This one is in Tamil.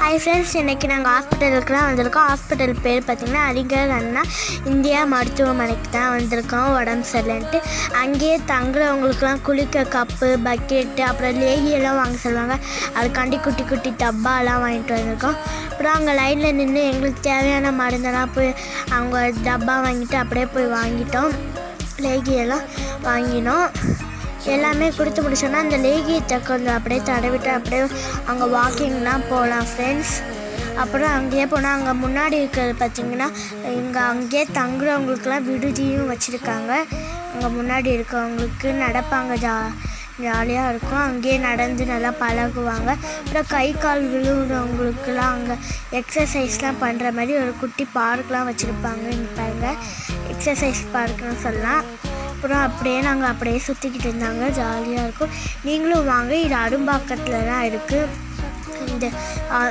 ஹாய் ஃப்ரெண்ட்ஸ், இன்றைக்கி நாங்கள் ஹாஸ்பிட்டலுக்குலாம் வந்திருக்கோம். ஹாஸ்பிட்டல் பேர் பார்த்திங்கன்னா அறிஞர் அண்ணா இந்தியா மருத்துவமனைக்கு தான் வந்திருக்கோம். உடம்பு சரியில்லைன்ட்டு அங்கேயே தங்குறவங்களுக்குலாம் குளிக்க கப்பு, பக்கெட்டு, அப்புறம் லேகியெல்லாம் வாங்க சொல்லுவாங்க. அதுக்காண்டி குட்டி குட்டி டப்பாலாம் வாங்கிட்டு வந்திருக்கோம். அப்புறம் அங்கே லைனில் நின்று எங்களுக்கு தேவையான மருந்தெல்லாம் போய் அவங்க டப்பா வாங்கிட்டு அப்படியே போய் வாங்கிட்டோம். லேகியெல்லாம் வாங்கினோம். எல்லாமே கொடுத்து முடிச்சோன்னா அந்த லேகியத்தை கொஞ்சம் அப்படியே தடவிட்டு அப்படியே அங்கே வாக்கிங்லாம் போகலாம் ஃப்ரெண்ட்ஸ். அப்புறம் அங்கேயே போனால் அங்கே முன்னாடி இருக்கிறது பார்த்திங்கன்னா அங்கேயே தங்குறவங்களுக்குலாம் விடுதியும் வச்சுருக்காங்க. அங்கே முன்னாடி இருக்கவங்களுக்கு நடப்பாங்க, ஜாலியாக இருக்கும். அங்கேயே நடந்து நல்லா பழகுவாங்க. அப்புறம் கை கால் விழுவுறவங்களுக்குலாம் அங்கே எக்ஸசைஸ்லாம் பண்ணுற மாதிரி ஒரு குட்டி பார்க்லாம் வச்சுருப்பாங்க. இங்கே பாருங்கள், எக்ஸசைஸ் பார்க்குன்னு சொல்லலாம். அப்புறம் நாங்கள் அப்படியே சுற்றிக்கிட்டு இருந்தாங்க, ஜாலியாக இருக்கும். நீங்களும் வாங்க, இது அரும்பாக்கத்தில் தான் இருக்குது. இந்த